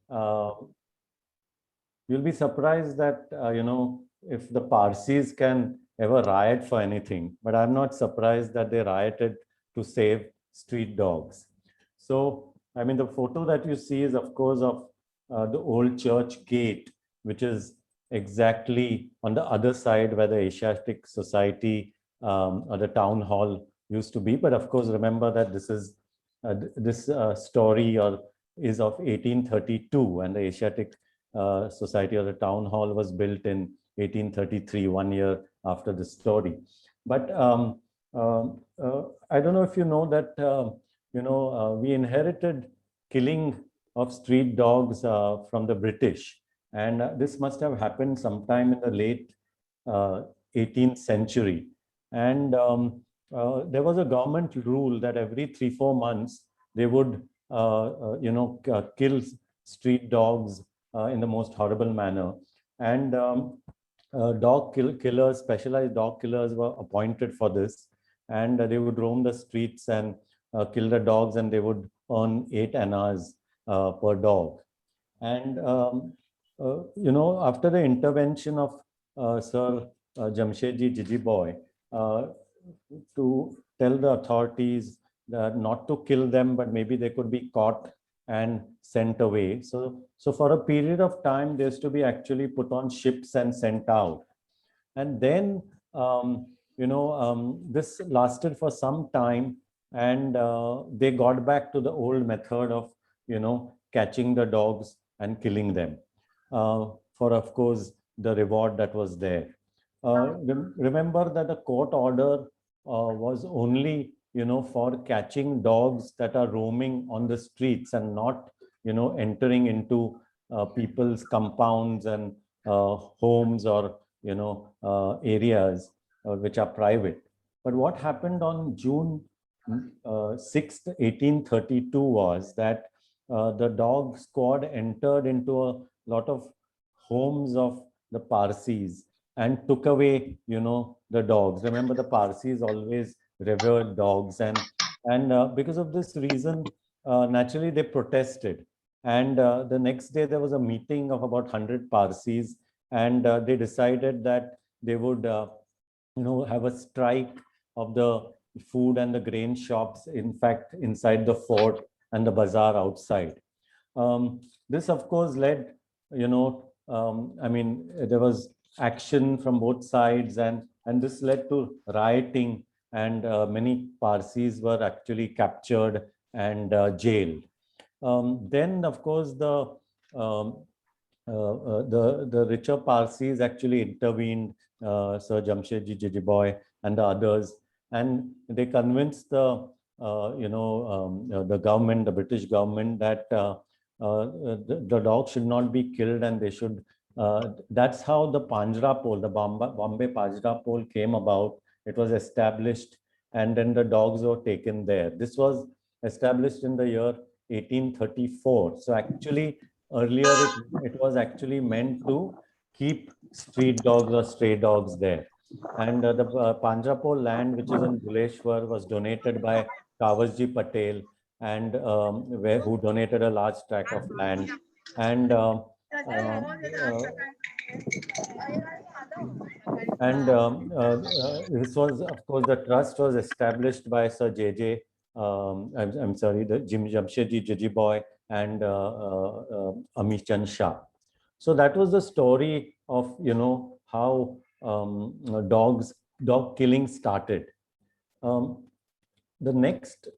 uh, you'll be surprised that, if the Parsis can ever riot for anything, but I'm not surprised that they rioted to save street dogs. So, I mean, the photo that you see is, of course, of the old church gate, which is exactly on the other side where the Asiatic Society or the town hall used to be. But of course, remember that this story or is of 1832, and the Asiatic Society or the town hall was built in 1833, 1 year after the story. But I don't know if you know that we inherited killing of street dogs from the British, and this must have happened sometime in the late uh, 18th century. And there was a government rule that every 3 4 months they would kill street dogs in the most horrible manner. And killers, specialized dog killers, were appointed for this, and they would roam the streets and kill the dogs, and they would earn 8 annas per dog. And after the intervention of Sir Jamshedji Jijiboy to tell the authorities that not to kill them, but maybe they could be caught and sent away. So for a period of time, they used to be actually put on ships and sent out. And then, this lasted for some time, and they got back to the old method of, catching the dogs and killing them for, of course, the reward that was there. Remember that the court order was only, for catching dogs that are roaming on the streets and not, entering into people's compounds and homes or, areas which are private. But what happened on June 6th, 1832 was that the dog squad entered into a lot of homes of the Parsis and took away, the dogs. Remember, the Parsis always revered dogs, and because of this reason, naturally they protested. And the next day there was a meeting of about 100 Parsis, and they decided that they would, have a strike of the food and the grain shops, in fact, inside the fort and the bazaar outside. This, of course, led, there was action from both sides, and this led to rioting, and many Parsis were actually captured and jailed. Then, of course, um, the richer Parsis actually intervened, Sir Jamshedji Jijiboy and the others, and they convinced the government, the British government, that the dog should not be killed, and they should. That's how the Panjra Pole, the Bombay Panjra Pole, came about. It was established, and then the dogs were taken there. This was established in the year 1834. So actually, earlier it was actually meant to keep street dogs or stray dogs there. And the Panjapol land, which is in Bhuleshwar, was donated by Kawasji Patel, and who donated a large tract of land. And uh, this was, of course, the trust was established by Sir J.J. I'm sorry, the Jamshedji Jijiboy and Amish Chand Shah. So that was the story of, how dog killing started. Um, the next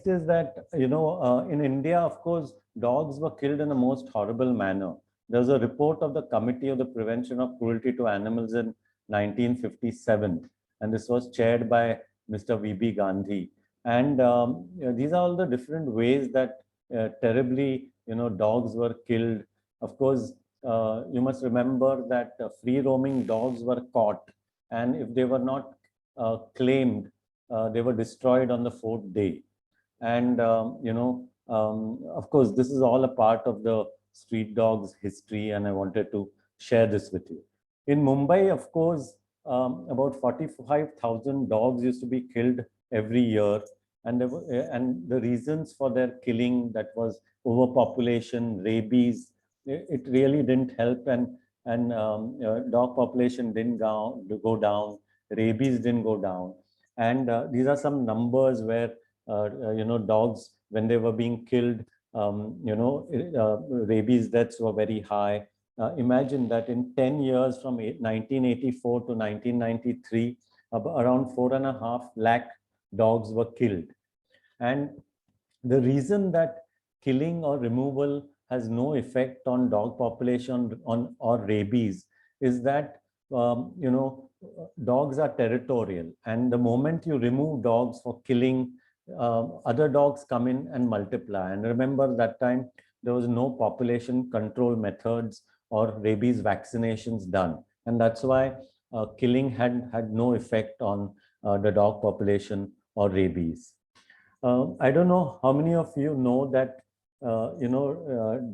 is that, in India, of course, dogs were killed in the most horrible manner. There was a report of the Committee of the Prevention of Cruelty to Animals in 1957, and this was chaired by Mr. V.B. Gandhi. And these are all the different ways that terribly, dogs were killed. Of course, you must remember that free roaming dogs were caught, and if they were not claimed, they were destroyed on the fourth day. And, of course, this is all a part of the street dogs history, and I wanted to share this with you. In Mumbai, of course, about 45,000 dogs used to be killed every year. and and the reasons for their killing, that was overpopulation, rabies, it really didn't help, and dog population didn't go down, rabies didn't go down, and these are some numbers where dogs, when they were being killed, rabies deaths were very high. Imagine that in 10 years from 1984 to 1993, around 4.5 lakh dogs were killed. And the reason that killing or removal has no effect on dog population on or rabies is that dogs are territorial, and the moment you remove dogs for killing, other dogs come in and multiply. And remember, that time there was no population control methods or rabies vaccinations done, and that's why killing had no effect on the dog population or rabies. I don't know how many of you know that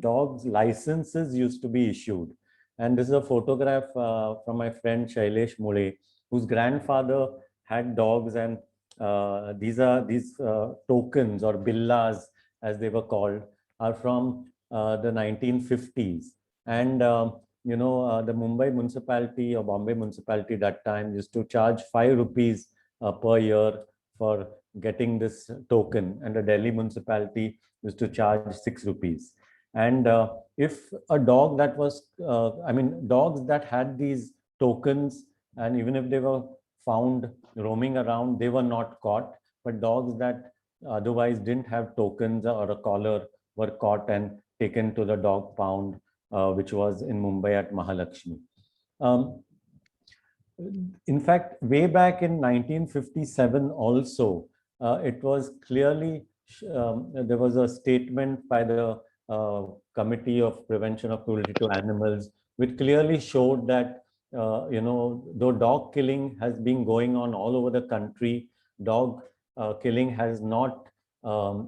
dogs licenses used to be issued, and this is a photograph from my friend Shailesh Mule, whose grandfather had dogs, and these tokens or billas, as they were called, are from the 1950s, and the Mumbai municipality or Bombay municipality that time used to charge 5 rupees per year for getting this token, and the Delhi municipality used to charge 6 rupees. And if a dog that was, dogs that had these tokens, and even if they were found roaming around, they were not caught. But dogs that otherwise didn't have tokens or a collar were caught and taken to the dog pound, which was in Mumbai at Mahalakshmi. In fact, way back in 1957 also, it was clearly, there was a statement by the Committee of Prevention of Cruelty to Animals, which clearly showed that, though dog killing has been going on all over the country, dog killing has not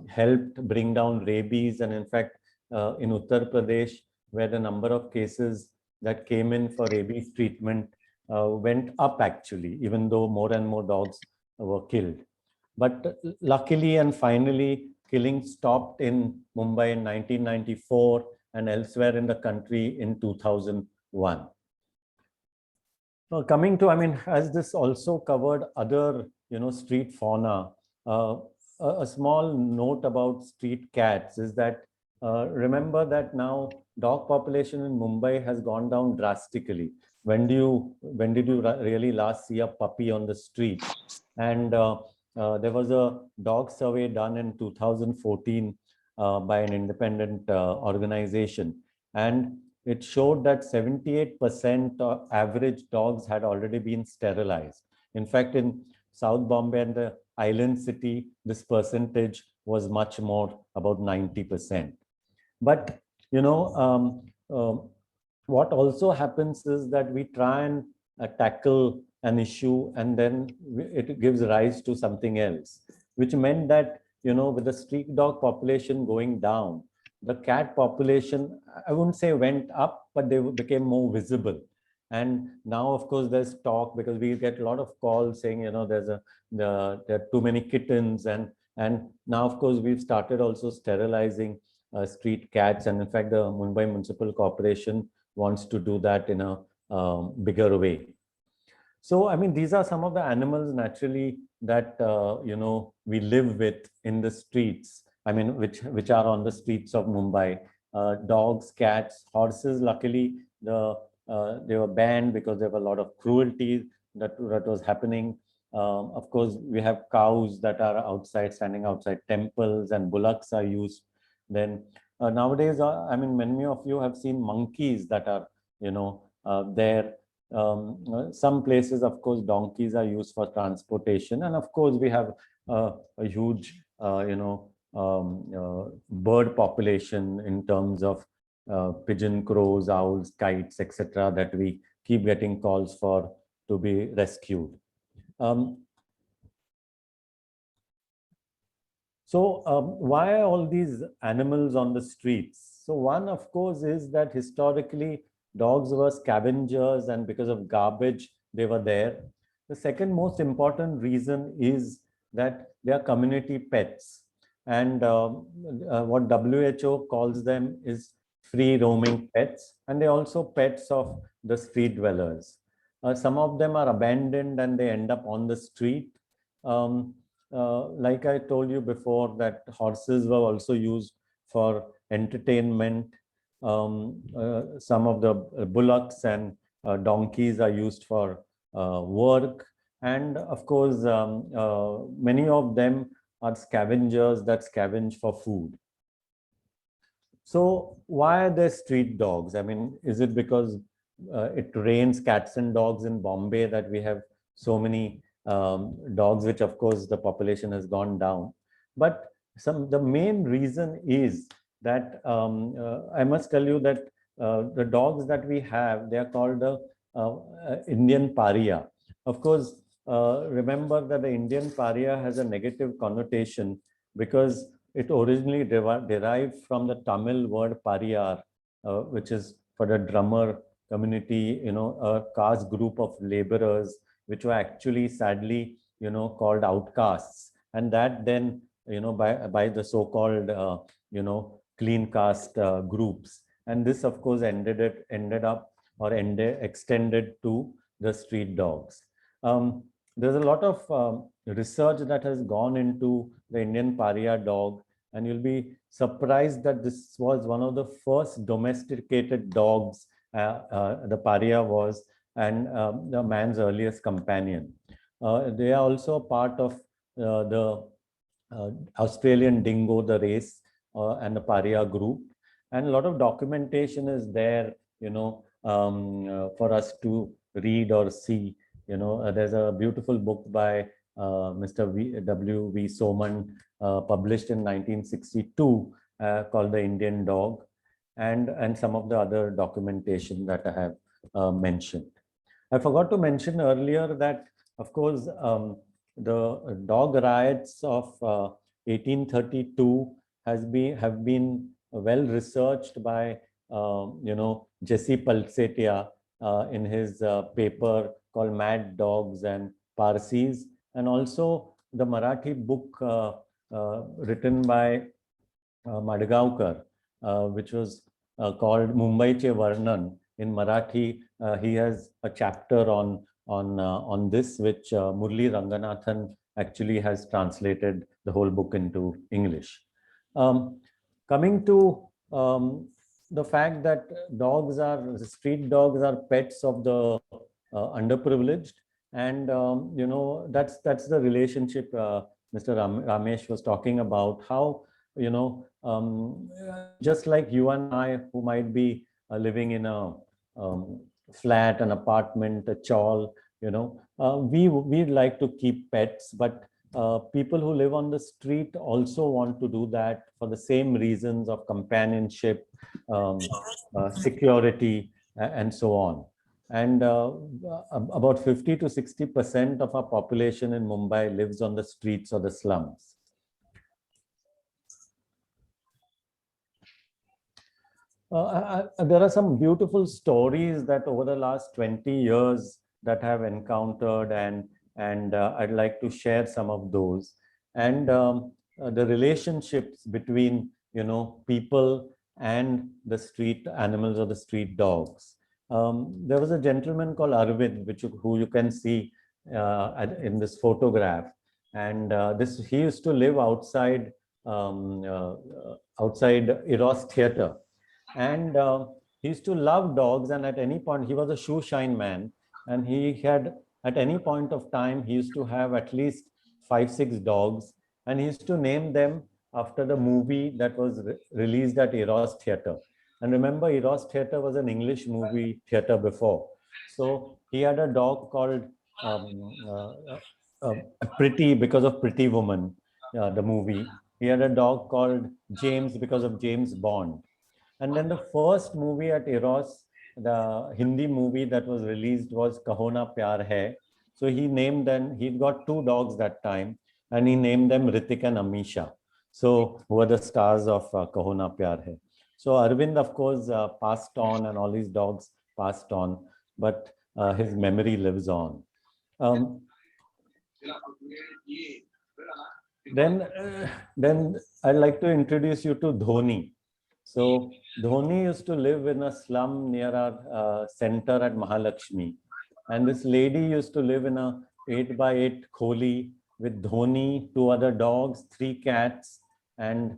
helped bring down rabies. And in fact, in Uttar Pradesh, where the number of cases that came in for rabies treatment went up actually, even though more and more dogs were killed. But luckily and finally, killing stopped in Mumbai in 1994 and elsewhere in the country in 2001. Coming to, as this also covered other, street fauna, a small note about street cats is that remember that now dog population in Mumbai has gone down drastically. When did you really last see a puppy on the street? And there was a dog survey done in 2014 by an independent organization, and it showed that 78% of average dogs had already been sterilized. In fact, in South Bombay and the island city, this percentage was much more, about 90%. But, what also happens is that we try and tackle an issue, and then it gives rise to something else, which meant that, with the street dog population going down, the cat population, I wouldn't say went up, but they became more visible. And now, of course, there's talk, because we get a lot of calls saying, there are too many kittens, and now, of course, we've started also sterilizing street cats, and in fact, the Mumbai Municipal Corporation wants to do that in a bigger way. So, these are some of the animals naturally that we live with in the streets. Which are on the streets of Mumbai. Dogs, cats, horses. Luckily, they were banned because there were a lot of cruelty that was happening. Of course, we have cows that are outside, standing outside temples, and bullocks are used. Then nowadays, many of you have seen monkeys that are, there. Some places, of course, donkeys are used for transportation, and of course, we have a huge, bird population in terms of pigeon, crows, owls, kites, etc., that we keep getting calls for to be rescued. Why are all these animals on the streets? So one, of course, is that historically dogs were scavengers, and because of garbage, they were there. The second most important reason is that they are community pets. And what WHO calls them is free roaming pets, and they also pets of the street dwellers. Some of them are abandoned and they end up on the street. Um, like I told you before, that horses were also used for entertainment. Some of the bullocks and donkeys are used for work. And of course, many of them are scavengers that scavenge for food. So why are there street dogs? I mean, is it because it rains cats and dogs in Bombay that we have so many dogs, which of course the population has gone down? But the main reason is that I must tell you that the dogs that we have, they are called the Indian Pariah. Of course, remember that the Indian Pariah has a negative connotation because it originally derived from the Tamil word pariyar, which is for the drummer community, a caste group of laborers, which were actually sadly, called outcasts. And that then, by the so-called, clean caste groups. And this, of course, extended to the street dogs. There's a lot of research that has gone into the Indian Pariah dog, and you'll be surprised that this was one of the first domesticated dogs, the Pariah was, and the man's earliest companion. They are also part of the Australian dingo, the race, and the Pariah group. And a lot of documentation is there, for us to read or see. There's a beautiful book by Mr. W.V. Soman, published in 1962, called The Indian Dog, and some of the other documentation that I have mentioned. I forgot to mention earlier that, of course, the dog riots of 1832 have been well researched by Jesse Palsetia in his paper called Mad Dogs and Parsis, and also the Marathi book written by Madgaonkar, which was called Mumbaiche Varnan. In Marathi, he has a chapter on this, which Murli Ranganathan actually has translated the whole book into English. Coming to the fact that street dogs are pets of the underprivileged, and that's the relationship Mr. Ramesh was talking about. How just like you and I, who might be living in a flat, an apartment, a chawl, we'd like to keep pets, but people who live on the street also want to do that for the same reasons of companionship, security, and so on. And about 50 to 60% of our population in Mumbai lives on the streets or the slums. There are some beautiful stories that over the last 20 years that I have encountered, and I'd like to share some of those. And the relationships between, people and the street animals or the street dogs. There was a gentleman called Arvind, who you can see in this photograph. And he used to live outside Eros Theatre. And he used to love dogs, and at any point, he was a shoe shine man, and he had, at any point of time, he used to have at least 5-6 dogs, and he used to name them after the movie that was released at Eros Theatre. And remember, Eros Theatre was an English movie theatre before. So he had a dog called Pretty, because of Pretty Woman, the movie. He had a dog called James because of James Bond. And then the first movie at Eros, the Hindi movie that was released, was Kaho Na Pyar Hai. So he'd got 2 dogs that time, and he named them Ritik and Amisha. So who were the stars of Kaho Na Pyar Hai. So Arvind, of course, passed on, and all his dogs passed on, but his memory lives on. Then I'd like to introduce you to Dhoni. So Dhoni used to live in a slum near our center at Mahalakshmi. And this lady used to live in a 8 by 8 kholi with Dhoni, 2 other dogs, 3 cats, and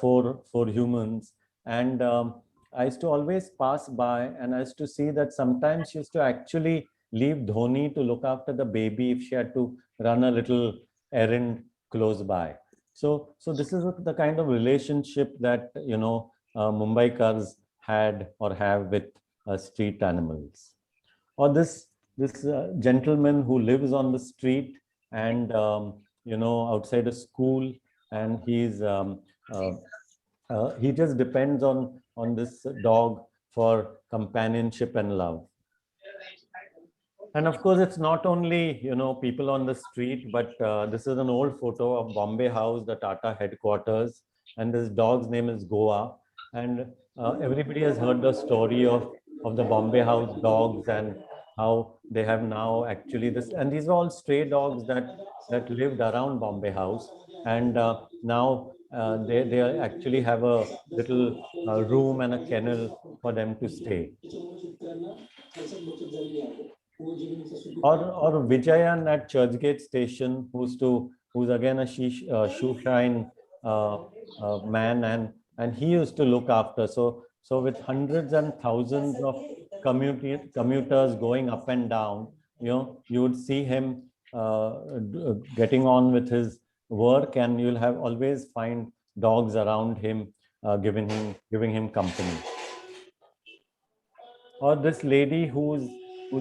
four humans. And I used to always pass by, and I used to see that sometimes she used to actually leave Dhoni to look after the baby if she had to run a little errand close by. So this is the kind of relationship that Mumbaikars had or have with street animals. Or this gentleman who lives on the street and outside a school, and he just depends on this dog for companionship and love. And of course, it's not only people on the street, but this is an old photo of Bombay House, the Tata headquarters, and this dog's name is Goa. And everybody has heard the story of the Bombay House dogs and how they have now actually this, and these are all stray dogs that lived around Bombay House, and now they actually have a little room and a kennel for them to stay. Or Vijayan at Churchgate Station, who's again a shoe shine man, and he used to look after. So with hundreds and thousands of commuters going up and down, you would see him getting on with his work, and you'll have always find dogs around him, giving him company. Or this lady who's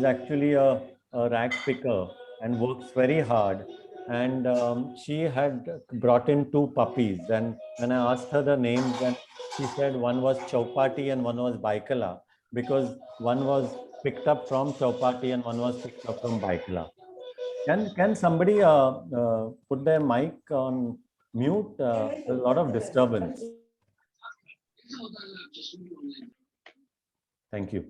actually a rag picker and works very hard, and she had brought in 2 puppies, and when I asked her the names, and she said one was Chowpati and one was Baikala, because one was picked up from Chowpati and one was picked up from Baikala. Can somebody put their mic on mute? There's a lot of disturbance. Thank you.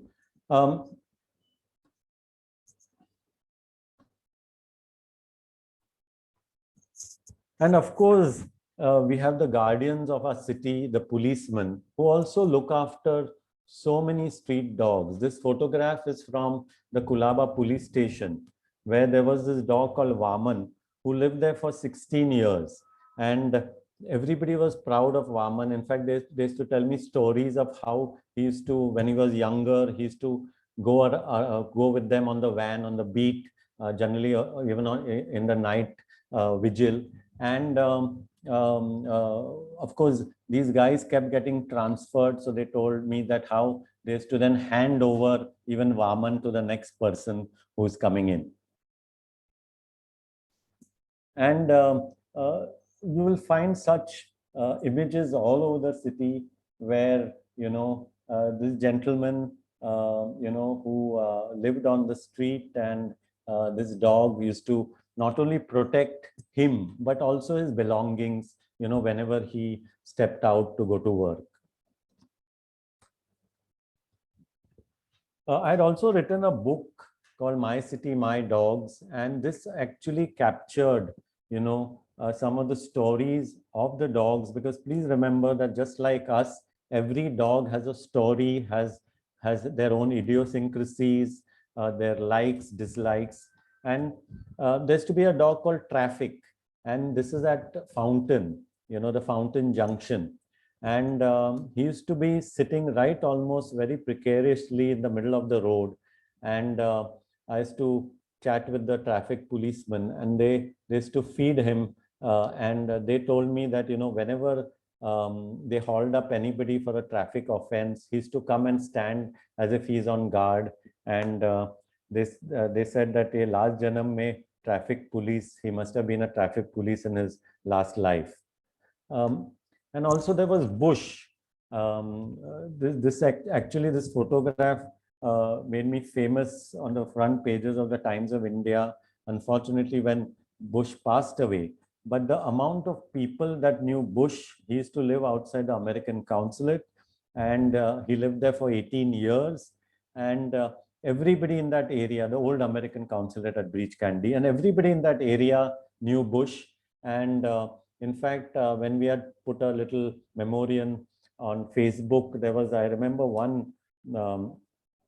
And of course, we have the guardians of our city, the policemen, who also look after so many street dogs. This photograph is from the Kulaba police station, where there was this dog called Vaman, who lived there for 16 years. And everybody was proud of Vaman. In fact, they used to tell me stories of how he used to, when he was younger, he used to go with them on the van, on the beat, generally even in the night vigil. And of course, these guys kept getting transferred. So they told me that how they used to then hand over even Vaman to the next person who's coming in. And you will find such images all over the city where, this gentleman, who lived on the street, and this dog used to not only protect him, but also his belongings, whenever he stepped out to go to work. I had also written a book called My City, My Dogs, and this actually captured, some of the stories of the dogs, because please remember that just like us, every dog has a story, has their own idiosyncrasies, their likes, dislikes. And there's to be a dog called Traffic, and this is at Fountain, the Fountain Junction. And he used to be sitting right almost very precariously in the middle of the road. And I used to chat with the traffic policemen, and they used to feed him. And they told me that, whenever they hauled up anybody for a traffic offense, he used to come and stand as if he's on guard. And they said that a last janam mein traffic police, he must have been a traffic police in his last life. And also there was Bush. Actually, this photograph made me famous on the front pages of the Times of India. Unfortunately, when Bush passed away, but the amount of people that knew Bush, he used to live outside the American consulate, and he lived there for 18 years. And everybody in that area, the old American consulate at Breach Candy, and everybody in that area knew Bush. And in fact, when we had put a little memorial on Facebook, there was, I remember um,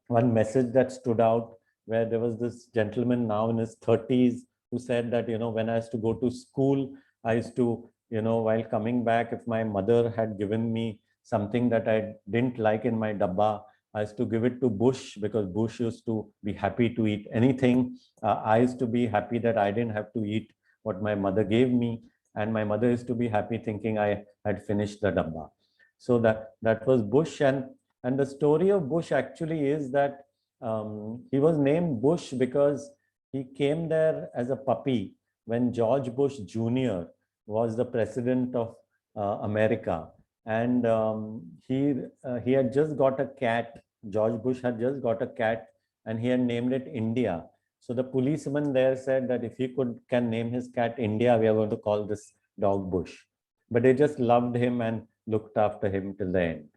one message that stood out, where there was this gentleman now in his 30s who said that, when I used to go to school, I used to, while coming back, if my mother had given me something that I didn't like in my dabba, I used to give it to Bush, because Bush used to be happy to eat anything. I used to be happy that I didn't have to eat what my mother gave me. And my mother used to be happy thinking I had finished the dabba. So that was Bush. And the story of Bush actually is that he was named Bush because he came there as a puppy when George Bush Jr. was the president of America. And he had just got a cat. George Bush had just got a cat, and he had named it India. So the policeman there said that if he can name his cat India, we are going to call this dog Bush. But they just loved him and looked after him till the end.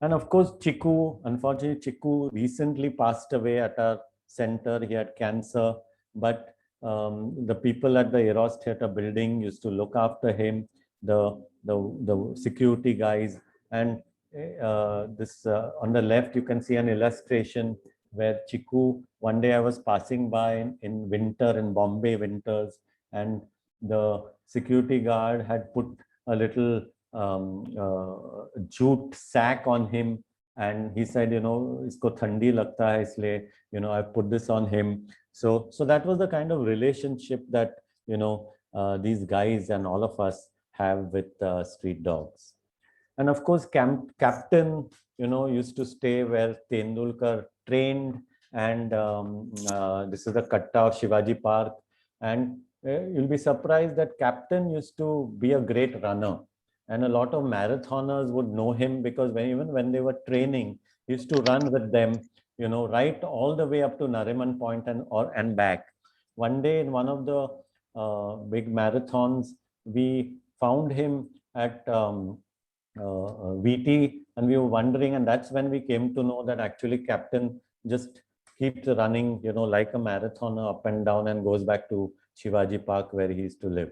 And of course, Chiku, unfortunately, Chiku recently passed away at our center. He had cancer, but the people at the Eros Theatre building used to look after him, the security guys. And this on the left, you can see an illustration where Chiku, one day I was passing by in winter, in Bombay winters, and the security guard had put a little jute sack on him, and he said, isko thandi lagta hai, isliye, I put this on him. So that was the kind of relationship that, these guys and all of us have with street dogs. And of course, Captain, used to stay where Tendulkar trained. And this is the Katta of Shivaji Park. And you'll be surprised that Captain used to be a great runner. And a lot of marathoners would know him, because even when they were training, he used to run with them, right all the way up to Nariman Point and back. One day in one of the big marathons, we found him at VT, and we were wondering, and that's when we came to know that actually Captain just keeps running, like a marathoner up and down, and goes back to Shivaji Park where he used to live.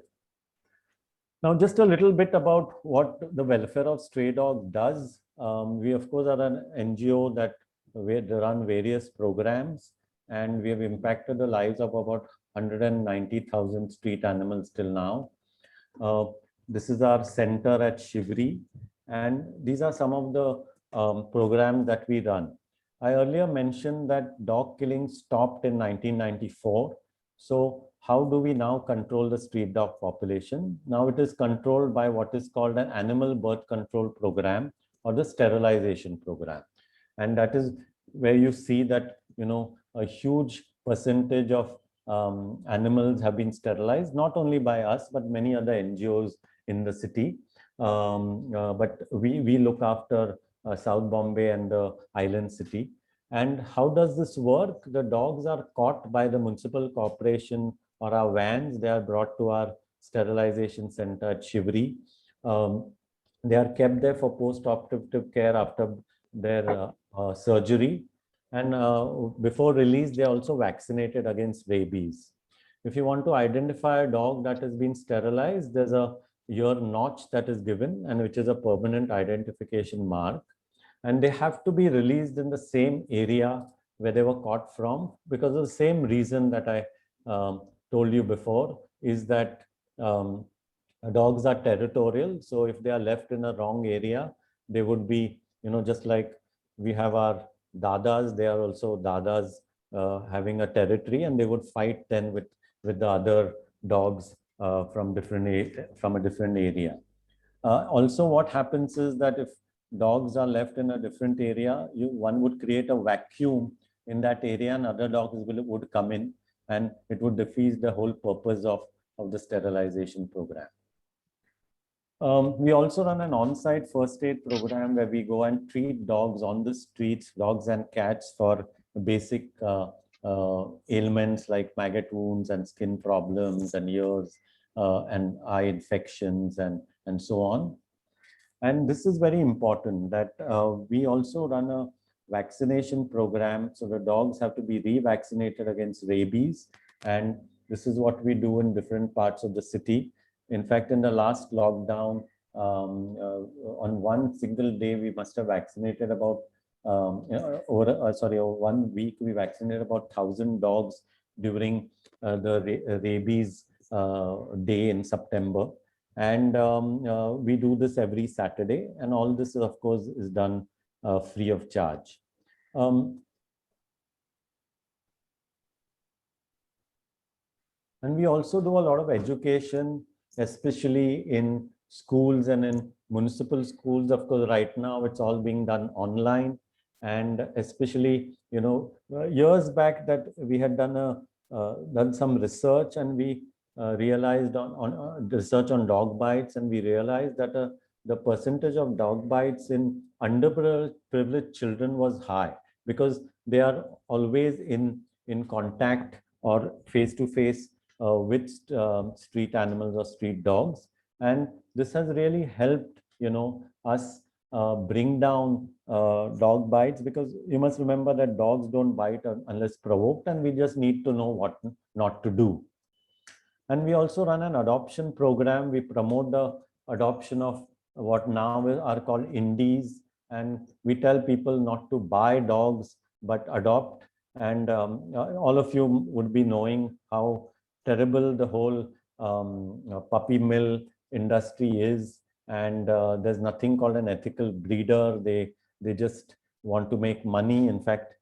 Now, just a little bit about what the Welfare of Stray Dog does. We, of course, are an NGO that we run various programs, and we have impacted the lives of about 190,000 street animals till now. This is our center at Shivri, and these are some of the programs that we run. I earlier mentioned that dog killing stopped in 1994. So how do we now control the street dog population? Now it is controlled by what is called an animal birth control program, or the sterilization program. And that is where you see that, a huge percentage of animals have been sterilized, not only by us, but many other NGOs in the city. But we look after South Bombay and the island city. And how does this work? The dogs are caught by the municipal corporation or our vans. They are brought to our sterilization center at Shivri. They are kept there for post-operative care after their surgery. And before release, they are also vaccinated against rabies. If you want to identify a dog that has been sterilized, there's a ear notch that is given, and which is a permanent identification mark. And they have to be released in the same area where they were caught from, because of the same reason that I told you before, is that dogs are territorial. So if they are left in a wrong area, they would be, just like we have our dadas, they are also dadas having a territory, and they would fight then with the other dogs from a different area. Also, what happens is that if dogs are left in a different area, one would create a vacuum in that area, and other dogs would come in, and it would defeat the whole purpose of the sterilization program. We also run an on-site first aid program where we go and treat dogs on the streets, dogs and cats, for basic ailments like maggot wounds and skin problems and ears and eye infections and so on. And this is very important, that we also run a vaccination program. So the dogs have to be revaccinated against rabies, and this is what we do in different parts of the city. In fact, in the last lockdown, on one single day, we must have vaccinated about, over 1 week, we vaccinated about 1,000 dogs during the rabies day in September. And we do this every Saturday. And all this, of course, is done free of charge. And we also do a lot of education, especially in schools and in municipal schools. Of course, right now it's all being done online. And especially, years back that we had done some research, and we realized on research on dog bites, and we realized that the percentage of dog bites in underprivileged children was high, because they are always in contact or face to face with street animals or street dogs. And this has really helped, us bring down dog bites, because you must remember that dogs don't bite unless provoked, and we just need to know what not to do. And we also run an adoption program. We promote the adoption of what now are called indies, and we tell people not to buy dogs but adopt. And all of you would be knowing how terrible the whole puppy mill industry is, and there's nothing called an ethical breeder. They just want to make money. In fact,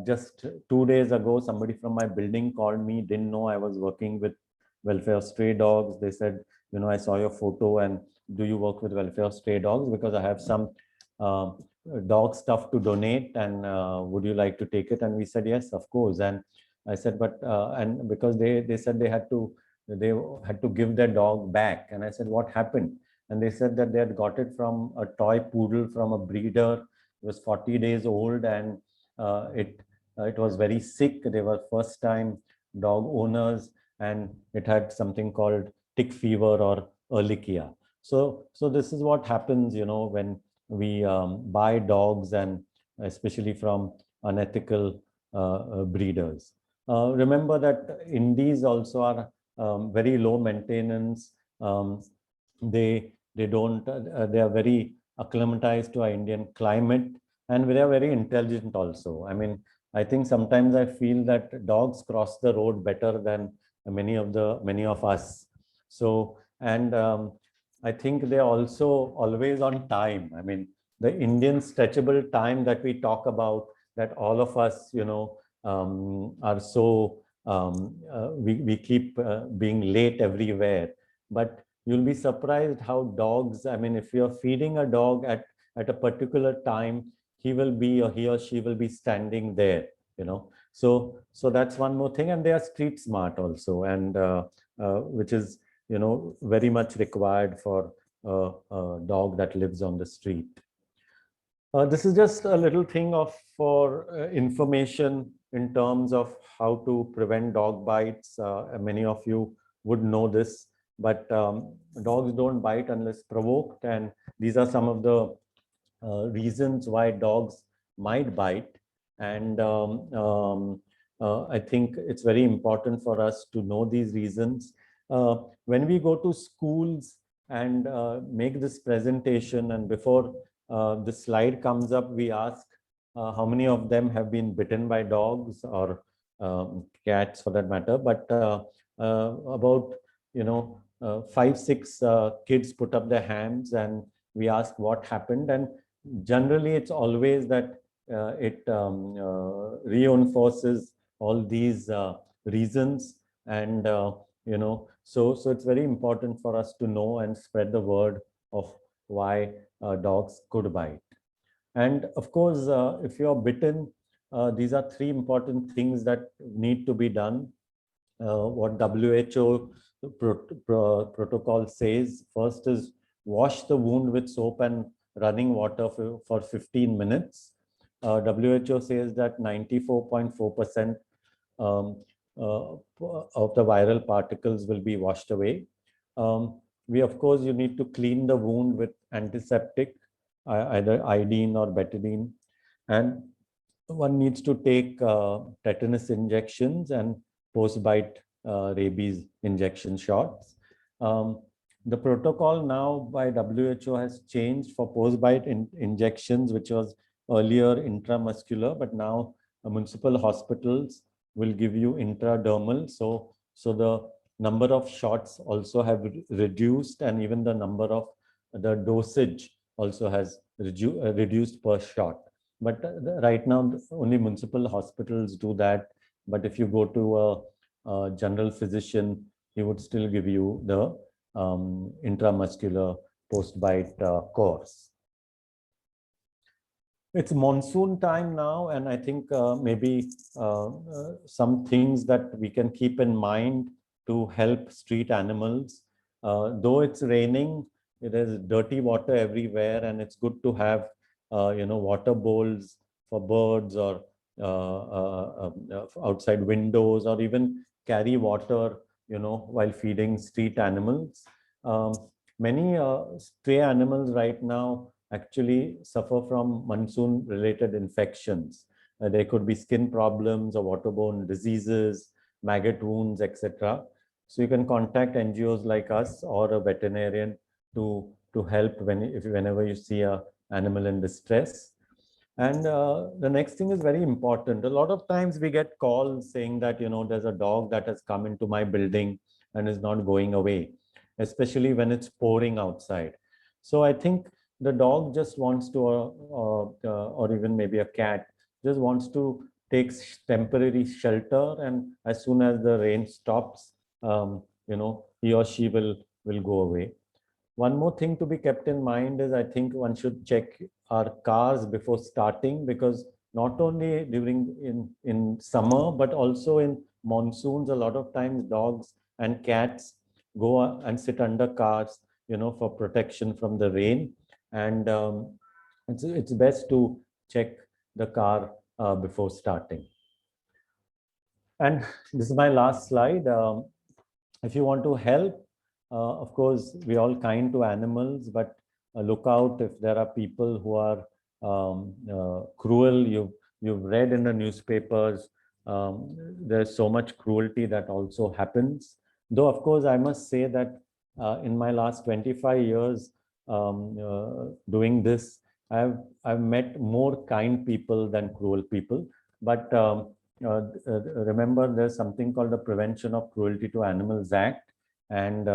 just 2 days ago, somebody from my building called me, didn't know I was working with welfare of stray dogs. They said, I saw your photo, and do you work with welfare of stray dogs? Because I have some dog stuff to donate, and would you like to take it? And we said, yes, of course. And I said, but and because they said they had to give their dog back. And I said, what happened? And they said that they had got it from a toy poodle from a breeder. It was 40 days old, and it was very sick. They were first time dog owners, and it had something called tick fever or Ehrlichia. So this is what happens, when we buy dogs, and especially from unethical breeders. Remember that indies also are very low maintenance. They don't they are very acclimatized to our Indian climate, and they are very intelligent also. I mean, I think sometimes I feel that dogs cross the road better than many of us. So, and I think they're also always on time. I mean, the Indian stretchable time that we talk about, that all of us, are so we keep being late everywhere. But you'll be surprised how dogs, I mean, if you're feeding a dog at a particular time, he or she will be standing there, So that's one more thing. And they are street smart also, and which is, very much required for a dog that lives on the street. This is just a little thing for information in terms of how to prevent dog bites. Many of you would know this, but dogs don't bite unless provoked. And these are some of the reasons why dogs might bite. And I think it's very important for us to know these reasons. When we go to schools and make this presentation, and before the slide comes up, we ask how many of them have been bitten by dogs, or cats for that matter. But about 5-6 kids put up their hands, and we ask what happened. And generally it's always that it reinforces all these reasons. And so it's very important for us to know and spread the word of why dogs could bite. And of course, if you're bitten, these are 3 important things that need to be done. What WHO protocol says: first is wash the wound with soap and running water for 15 minutes. WHO says that 94.4% of the viral particles will be washed away. Of course, you need to clean the wound with antiseptic, either iodine or betadine. And one needs to take tetanus injections and post-bite rabies injection shots. The protocol now by WHO has changed for post-bite injections, which was earlier intramuscular, but now municipal hospitals will give you intradermal. So the number of shots also have reduced, and even the number of the dosage also has reduced per shot. But right now, only municipal hospitals do that. But if you go to a general physician, he would still give you the intramuscular post-bite course. It's monsoon time now, and I think maybe some things that we can keep in mind to help street animals. Though it's raining, it is dirty water everywhere, and it's good to have water bowls for birds, or outside windows, or even carry water while feeding street animals. Many stray animals right now actually suffer from monsoon related infections. There could be skin problems or waterborne diseases, maggot wounds, etc. So you can contact NGOs like us or a veterinarian to help whenever you see a animal in distress. And the next thing is very important. A lot of times we get calls saying that there's a dog that has come into my building and is not going away, especially when it's pouring outside. So I think the dog just wants to, or even maybe a cat, just wants to take temporary shelter, and as soon as the rain stops, he or she will go away. One more thing to be kept in mind is I think one should check our cars before starting, because not only during in summer, but also in monsoons, a lot of times dogs and cats go and sit under cars, for protection from the rain. And it's best to check the car before starting. And this is my last slide. If you want to help, of course, we're all kind to animals, but look out if there are people who are cruel. You've read in the newspapers, there's so much cruelty that also happens. Though, of course, I must say that in my last 25 years doing this, I've met more kind people than cruel people. But remember, there's something called the Prevention of Cruelty to Animals Act, and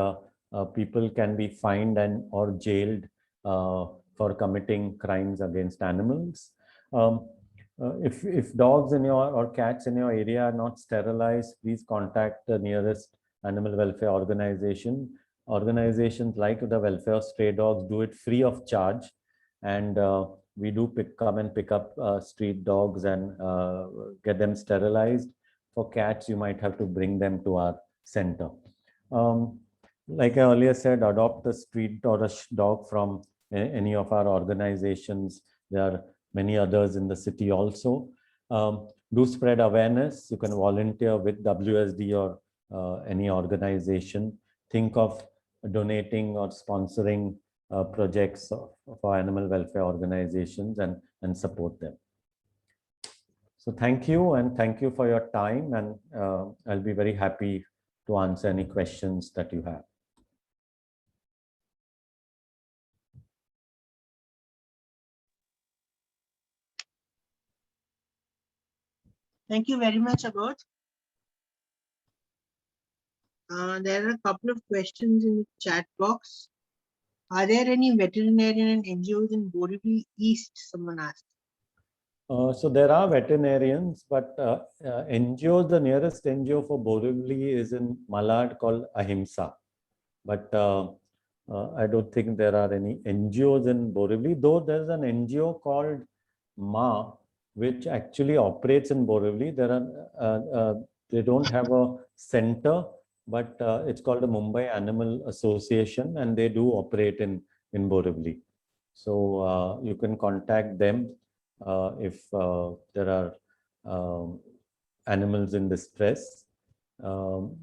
people can be fined and or jailed for committing crimes against animals. If dogs in your or cats in your area are not sterilized, please contact the nearest animal welfare organization. Organizations like the Welfare of Stray Dogs do it free of charge, and we do come and pick up street dogs and get them sterilized. For cats, you might have to bring them to our center. Like I earlier said, adopt a street or a dog from any of our organizations. There are many others in the city also. Do spread awareness. You can volunteer with WSD or any organization. Think of donating or sponsoring projects for animal welfare organizations and support them. So thank you, and thank you for your time, and I'll be very happy to answer any questions that you have. Thank you very much, Abod. There are a couple of questions in the chat box. Are there any veterinarian and NGOs in Borivali East? Someone asked. So there are veterinarians, but NGOs, the nearest NGO for Borivali is in Malad called Ahimsa. But I don't think there are any NGOs in Borivali, though there's an NGO called Ma, which actually operates in Borivali. They don't have a center, but it's called the Mumbai Animal Association, and they do operate in Borivali. So you can contact them if there are animals in distress. I'll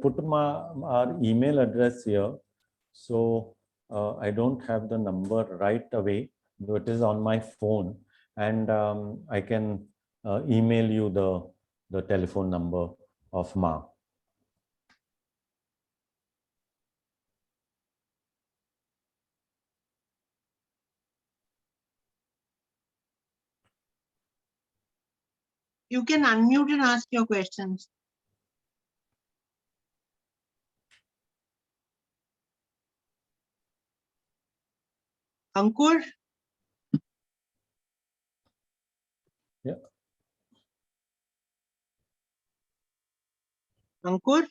put our email address here. So I don't have the number right away, though it is on my phone, and I can email you the telephone number of Ma. You can unmute and ask your questions. Ankur? Yeah. Ankur?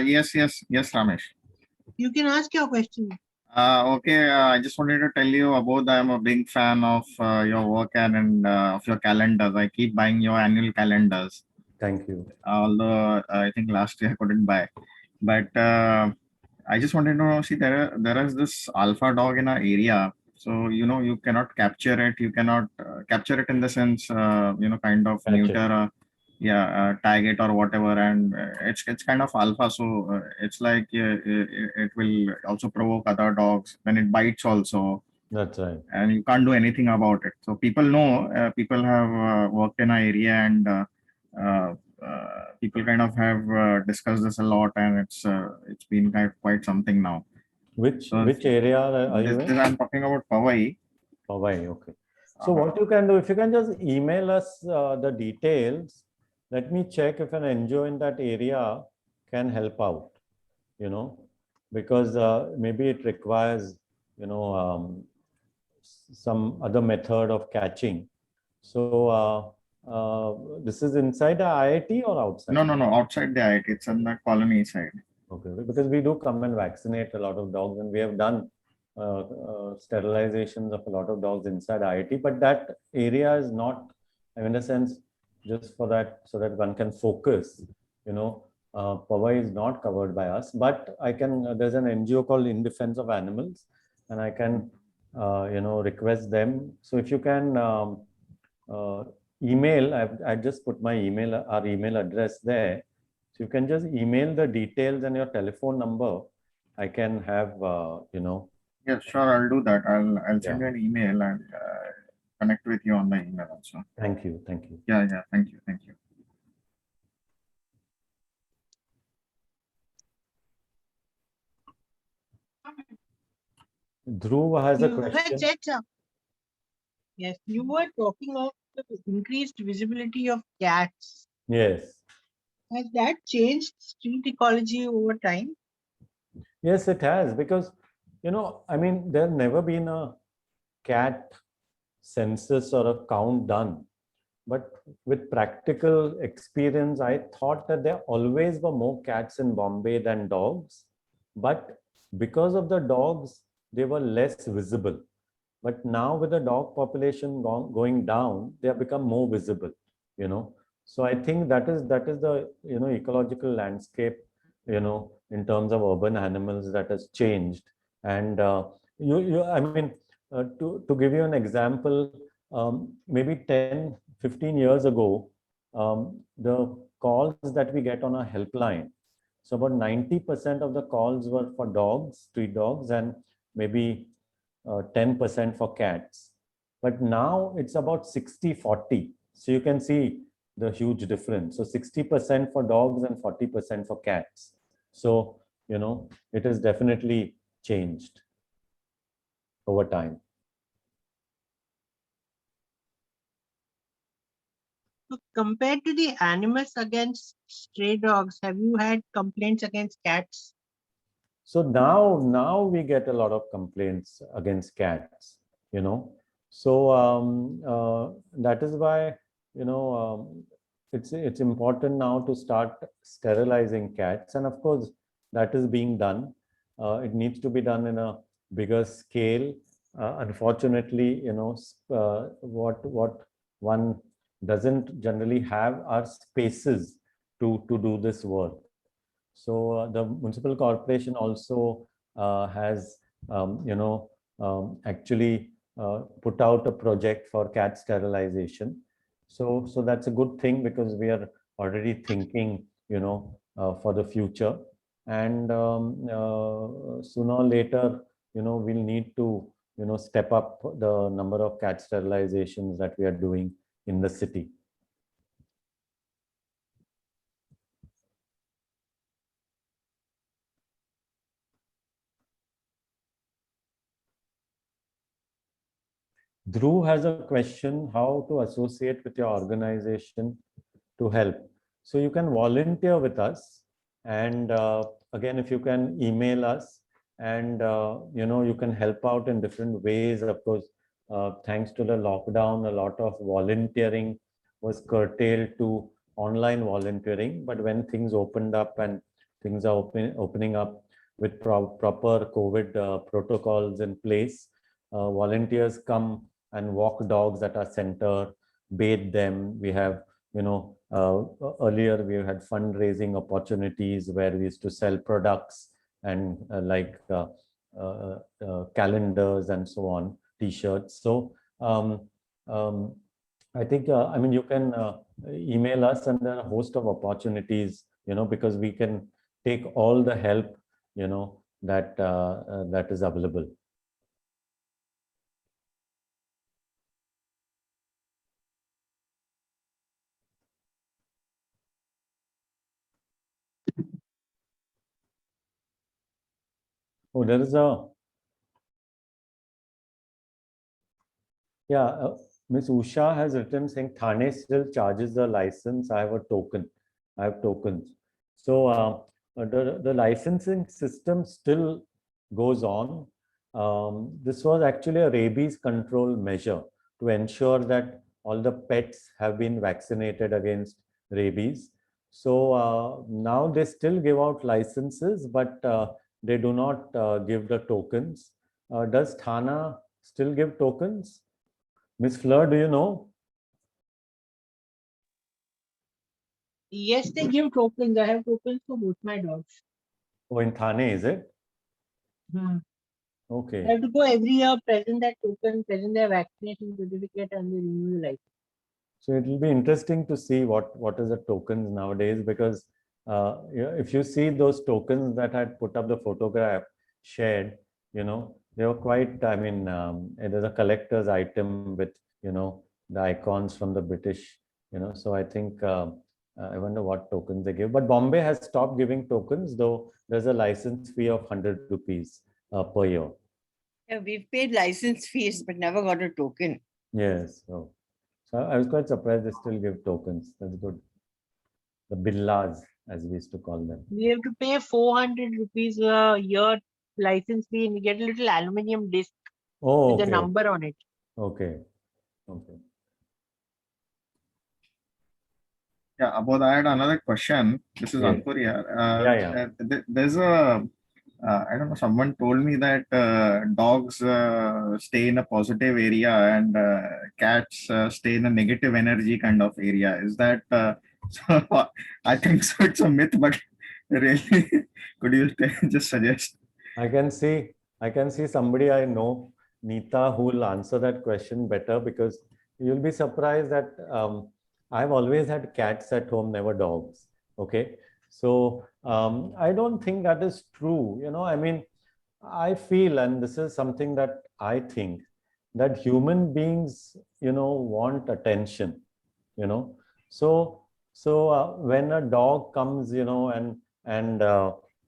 Yes, Ramesh. You can ask your question. Okay, I just wanted to tell you about I'm a big fan of your work and of your calendars. I keep buying your annual calendars, Thank you. although I think last year I couldn't buy. But I just wanted to know, see, there is this alpha dog in our area. So, you cannot capture it. You cannot capture it in the sense, kind of Catch it. neuter, tag it or whatever. And it's kind of alpha. So it's like it will also provoke other dogs when it bites also. That's right. And you can't do anything about it. So people know, people have worked in our area and uh, people kind of have discussed this a lot, and it's been quite something now. Which So area are you in? I'm talking about Powai. Powai, okay. So what you can do, if you can just email us the details, let me check if an NGO in that area can help out, because maybe it requires, some other method of catching. So this is inside the IIT or outside? No, outside the IIT. It's on the colony side. Okay, because we do come and vaccinate a lot of dogs, and we have done sterilizations of a lot of dogs inside IIT, but that area is not, in a sense, just for that, so that one can focus, Powai is not covered by us, but I can, there's an NGO called In Defense of Animals, and I can, request them. So if you can email, I just put my our email address there. So you can just email the details and your telephone number. I can have, Yeah, sure, I'll do that. I'll send Yeah. you an email and connect with you on the email also. Thank you. Thank you. Yeah, thank you. Dhruv has a You had question. said so. Yes, you were talking of the increased visibility of cats. Yes. Has that changed street ecology over time? Yes, it has, because, there's never been a cat census or a count done. But with practical experience, I thought that there always were more cats in Bombay than dogs. But because of the dogs, they were less visible. But now with the dog population going down, they have become more visible, So I think that is the, ecological landscape, in terms of urban animals that has changed. And to give you an example, maybe 10, 15 years ago, the calls that we get on our helpline, so about 90% of the calls were for dogs, street dogs, and maybe 10% for cats. But now it's about 60-40. So you can see the huge difference. So 60% for dogs and 40% for cats. So, it has definitely changed over time. So compared to the animals against stray dogs, have you had complaints against cats? So now we get a lot of complaints against cats, So that is why, it's important now to start sterilizing cats, and of course that is being done. It needs to be done in a bigger scale. Unfortunately, what one doesn't generally have are spaces to do this work. So the municipal corporation also has, actually put out a project for cat sterilization. So that's a good thing, because we are already thinking, for the future. And sooner or later, we'll need to, step up the number of cat sterilizations that we are doing in the city. Dhruv has a question, how to associate with your organization to help. So you can volunteer with us. And again, if you can email us, and you can help out in different ways. Of course, thanks to the lockdown, a lot of volunteering was curtailed to online volunteering. But when things opened up and things are opening up with proper COVID protocols in place, volunteers come and walk dogs at our center, bathe them. We have, earlier we had fundraising opportunities where we used to sell products and calendars and so on, t-shirts. So I think, you can email us, and there are a host of opportunities, because we can take all the help, that is available. Oh, there is a, yeah, Miss Usha has written saying Thane still charges the license. I have a token. I have tokens. So the licensing system still goes on. This was actually a rabies control measure to ensure that all the pets have been vaccinated against rabies. So now they still give out licenses, but they do not give the tokens. Does Thana still give tokens? Miss Fleur, do you know? Yes, they give tokens. I have tokens for both my dogs. Oh, in Thane, is it? I Okay. have to go every year, present that token, present their vaccination certificate, and the renewal license. So it will be interesting to see what is the tokens nowadays, because if you see those tokens that I put up the photograph shared, they were quite, there's a collector's item with, the icons from the British, so I think, I wonder what tokens they give. But Bombay has stopped giving tokens, though there's a license fee of 100 rupees per year. Yeah, we've paid license fees, but never got a token. Yes. So I was quite surprised they still give tokens. That's good. The billas, as we used to call them. We have to pay 400 rupees a year license fee, and we get a little aluminium disc Oh, with okay. a number on it. Okay. Okay. Yeah, Abod, I had another question. This is Yes. Ankur here. Yeah. There's I don't know, someone told me that dogs stay in a positive area and cats stay in a negative energy kind of area. Is that, so? I think so it's a myth, but really, could you just suggest? I can see somebody I know, Neeta, who will answer that question better, because you'll be surprised that I've always had cats at home, never dogs. Okay. So I don't think that is true. I feel, and this is something that I think, that human beings, want attention, So when a dog comes, and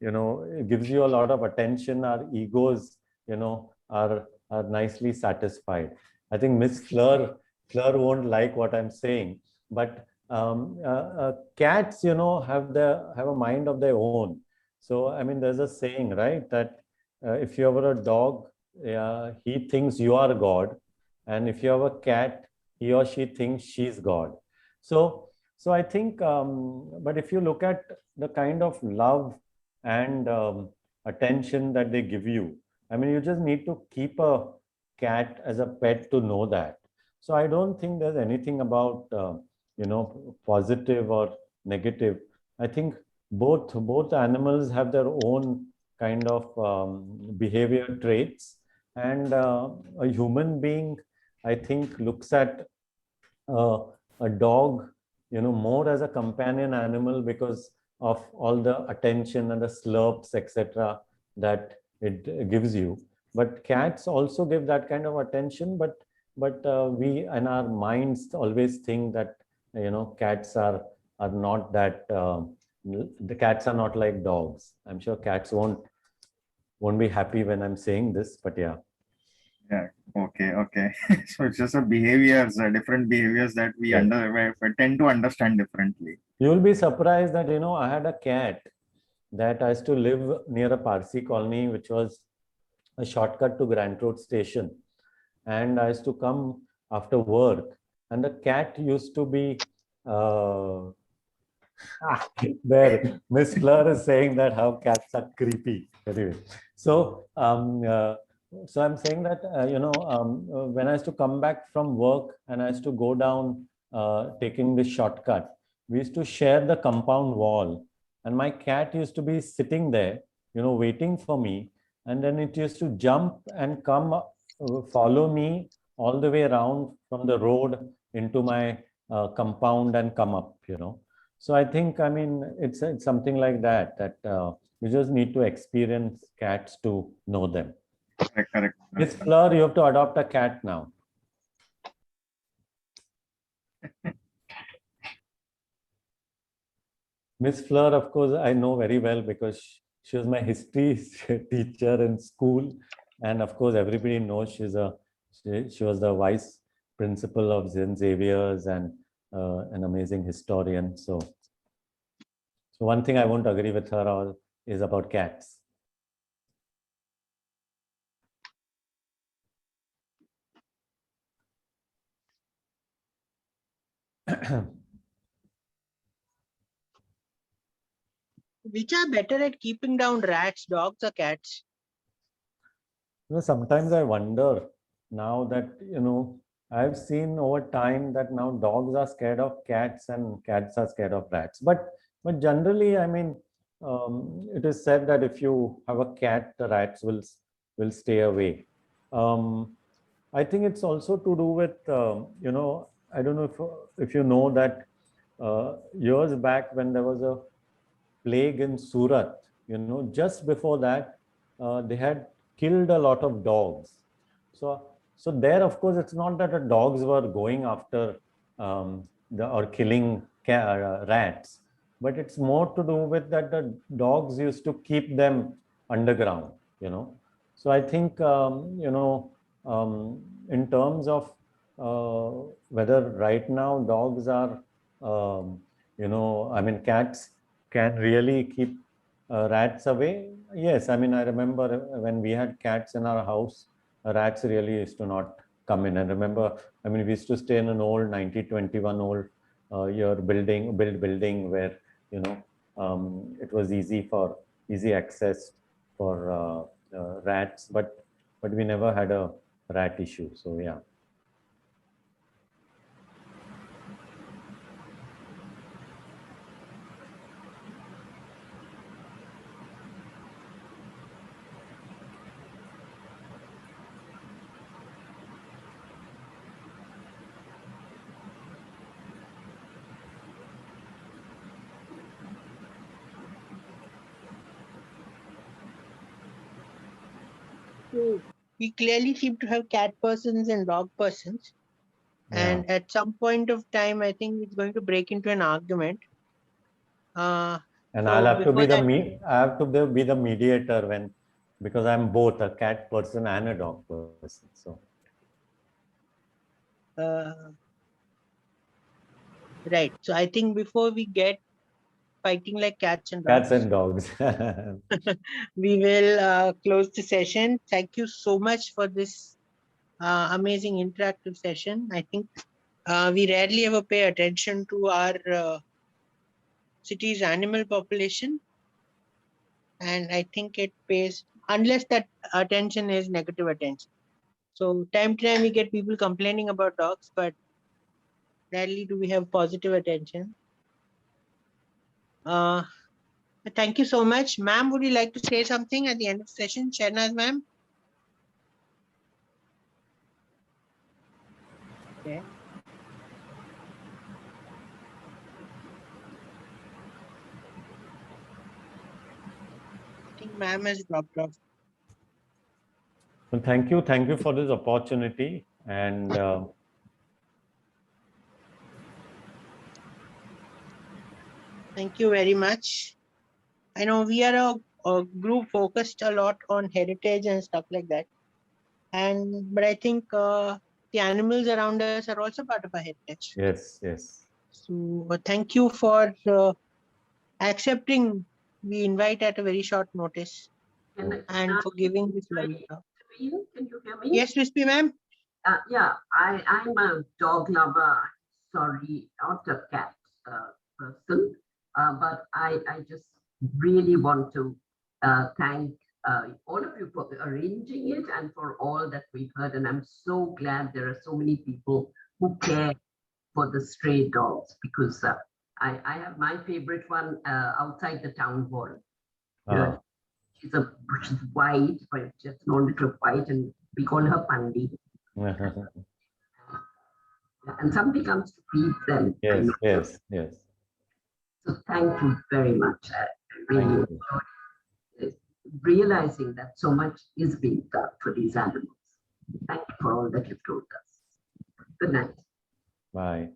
it gives you a lot of attention, our egos, are nicely satisfied. I think Miss Fleur won't like what I'm saying, but cats, have a mind of their own. So there's a saying, right, that if you have a dog, he thinks you are God, and if you have a cat, he or she thinks she's God. So I think, but if you look at the kind of love and attention that they give you, you just need to keep a cat as a pet to know that. So I don't think there's anything about positive or negative. I think both animals have their own kind of behavior traits, and a human being, I think, looks at a dog, more as a companion animal because of all the attention and the slurps, etc., that it gives you. But cats also give that kind of attention, but but we in our minds always think that cats are not that the cats are not like dogs. I'm sure cats won't be happy when I'm saying this, but yeah. Yeah. Okay. Okay. So it's just a behaviors, different behaviors that we Yes. we tend to understand differently. You'll be surprised that I had a cat that I used to live near a Parsi colony, which was a shortcut to Grand Road station. And I used to come after work, and the cat used to be uh, there. Miss Fleur is saying that how cats are creepy. Anyway, so so I'm saying that when I used to come back from work and I used to go down taking this shortcut, we used to share the compound wall, and my cat used to be sitting there, waiting for me, and then it used to jump and come follow me all the way around from the road into my compound and come up. So I think, I mean, it's something like that you just need to experience cats to know them. Correct. Correct. Miss Fleur, you have to adopt a cat now. Miss Fleur, of course, I know very well because she was my history teacher in school, and of course, everybody knows she was the vice principal of St. Xavier's and an amazing historian. So one thing I won't agree with her all is about cats. Which are better at keeping down rats, dogs or cats? Sometimes I wonder now that, I've seen over time that now dogs are scared of cats and cats are scared of rats. But generally, I mean, it is said that if you have a cat, the rats will stay away. I think it's also to do with, I don't know if you know that years back when there was a plague in Surat, just before that, they had killed a lot of dogs. So there, of course, it's not that the dogs were going after or killing rats, but it's more to do with that the dogs used to keep them underground. So I think, in terms of whether right now dogs are, I mean, cats can really keep rats away. Yes, I mean, I remember when we had cats in our house, rats really used to not come in. And remember, I mean, we used to stay in an old 1921 old year building where, it was easy access for rats, but we never had a rat issue. So yeah. So we clearly seem to have cat persons and dog persons. And at some point of time, I think it's going to break into an argument. And So I'll have to be before that, I have to be the mediator because I'm both a cat person and a dog person. So right. So I think before we get fighting like cats and cats dogs, and dogs. we will close the session. Thank you so much for this amazing interactive session. I think we rarely ever pay attention to our city's animal population. And I think it pays, unless that attention is negative attention. So time to time we get people complaining about dogs, but rarely do we have positive attention. Thank you so much. Ma'am, would you like to say something at the end of the session? Shahnaz ma'am? Okay. I think ma'am has dropped off. Well, thank you for this opportunity. And Thank you very much. I know we are a group focused a lot on heritage and stuff like that. But I think the animals around us are also part of our heritage. yes, yes. So thank you for accepting the invite at a very short notice and for giving this lovely talk. Can you hear me? Yes, Crispy ma'am. Yeah, I'm a dog lover. Sorry, not a cat person, but I just really want to thank all of you for arranging it and for all that we've heard. And I'm so glad there are so many people who care for the stray dogs, because I have my favorite one outside the town hall. Ah, She's white, but just a little white, and we call her Pandi. And somebody comes to feed them. yes, yes, yes. So thank you very much. I really Thank you. enjoyed it, realizing that so much is being done for these animals. Thank you for all that you've told us. Good night. Bye.